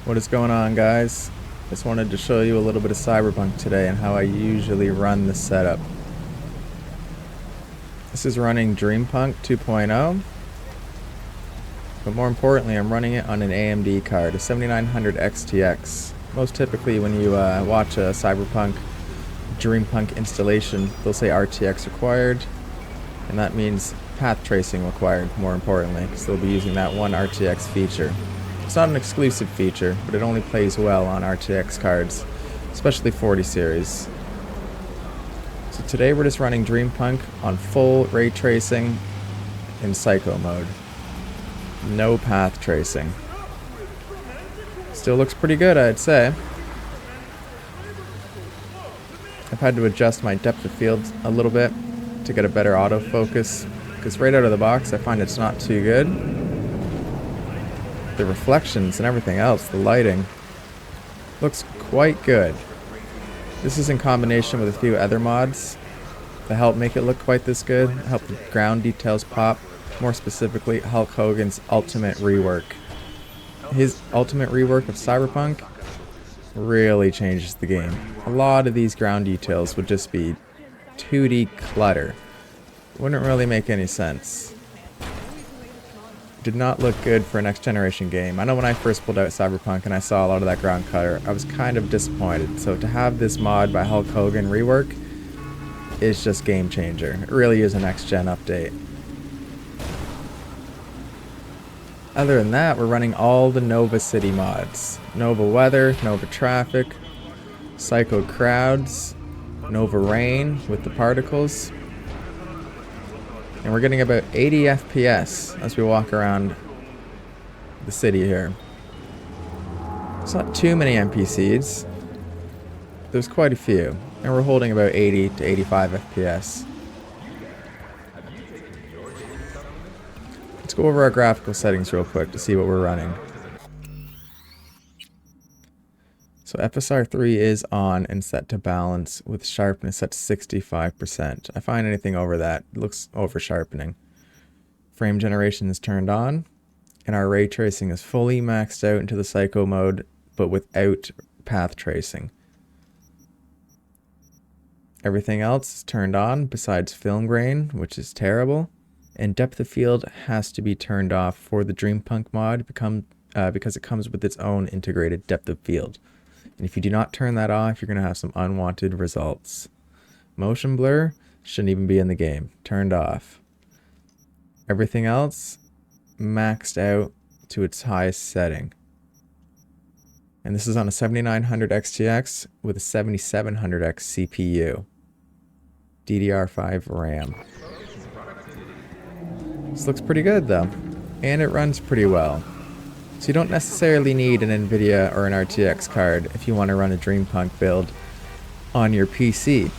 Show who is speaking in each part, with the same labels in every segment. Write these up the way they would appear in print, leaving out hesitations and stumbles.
Speaker 1: What is going on, guys? Just wanted to show you a little bit of Cyberpunk today and how I usually run the setup. This is running Dreampunk 2.0, but more importantly I'm running it on an AMD card, a 7900 XTX. Most typically when you watch a Cyberpunk Dreampunk installation, they'll say RTX required, and that means path tracing required, more importantly, because they'll be using that one RTX feature. It's not an exclusive feature, but it only plays well on RTX cards, especially 40 series. So today we're just running Dreampunk on full ray tracing in psycho mode. No path tracing. Still looks pretty good, I'd say. I've had to adjust my depth of field a little bit to get a better autofocus, because right out of the box I find it's not too good. The reflections and everything else, the lighting, looks quite good. This is in combination with a few other mods that help make it look quite this good, help the ground details pop, more specifically Hulk Hogan's ultimate rework. His ultimate rework of Cyberpunk really changes the game. A lot of these ground details would just be 2D clutter. Wouldn't really make any sense. Did not look good for a next generation game. I know when I first pulled out Cyberpunk and I saw a lot of that ground clutter, I was kind of disappointed. So to have this mod by Hulk Hogan rework is just game changer. It really is a next gen update. Other than that, we're running all the Nova City mods. Nova Weather, Nova Traffic, Psycho Crowds, Nova Rain with the particles. And we're getting about 80 FPS as we walk around the city here. It's not too many NPCs. There's quite a few. And we're holding about 80 to 85 FPS. Let's go over our graphical settings real quick to see what we're running. So FSR3 is on and set to balance with sharpness at 65%. I find anything over that looks over sharpening. Frame generation is turned on, and our ray tracing is fully maxed out into the psycho mode, but without path tracing. Everything else is turned on besides film grain, which is terrible, and depth of field has to be turned off for the Dreampunk mod because it comes with its own integrated depth of field. And if you do not turn that off, you're going to have some unwanted results. Motion blur shouldn't even be in the game. Turned off. Everything else maxed out to its highest setting. And this is on a 7900 XTX with a 7700X CPU. DDR5 RAM. This looks pretty good though. And it runs pretty well. So you don't necessarily need an NVIDIA or an RTX card if you want to run a Dreampunk build on your PC.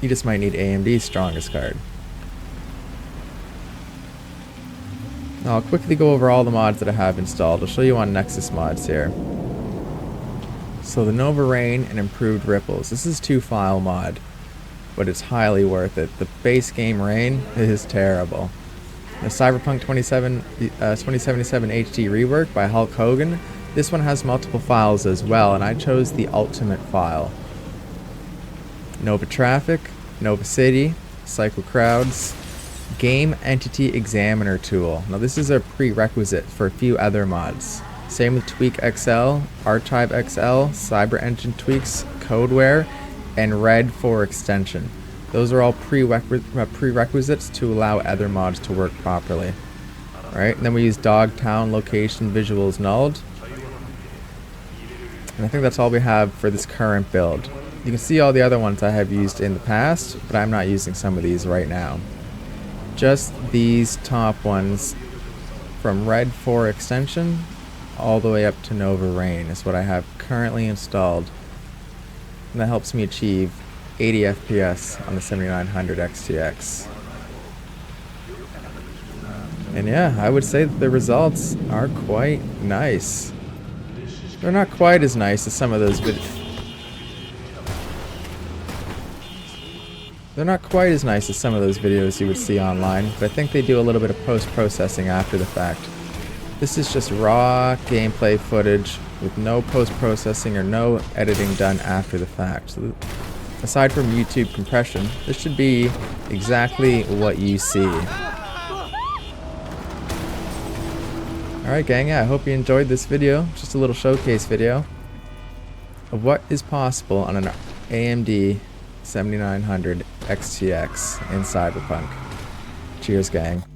Speaker 1: You just might need AMD's strongest card. Now I'll quickly go over all the mods that I have installed. I'll show you on Nexus mods here. So the Nova Rain and Improved Ripples. This is 2-file mod, but it's highly worth it. The base game Rain is terrible. The Cyberpunk 2077 HD rework by Hulk Hogan. This one has multiple files as well, and I chose the ultimate file. Nova Traffic, Nova City, Psycho Crowds, Game Entity Examiner tool. Now this is a prerequisite for a few other mods. Same with tweakxl, archivexl, cyber engine tweaks, codware, and red 4 extension. Those are all prerequisites to allow other mods to work properly. Right? And then we use dogtown location visuals nulled. And I think that's all we have for this current build. You can see all the other ones I have used in the past, but I'm not using some of these right now. Just these top ones from red 4 extension all the way up to Nova Rain is what I have currently installed. And that helps me achieve 80 FPS on the 7900 XTX. And yeah, I would say that the results are quite nice. They're not quite as nice as some of those They're not quite as nice as some of those videos you would see online, but I think they do a little bit of post-processing after the fact. This is just raw gameplay footage with no post-processing or no editing done after the fact. So aside from YouTube compression, this should be exactly what you see. Alright gang, yeah, I hope you enjoyed this video. Just a little showcase video of what is possible on an AMD 7900 XTX in Cyberpunk. Cheers gang.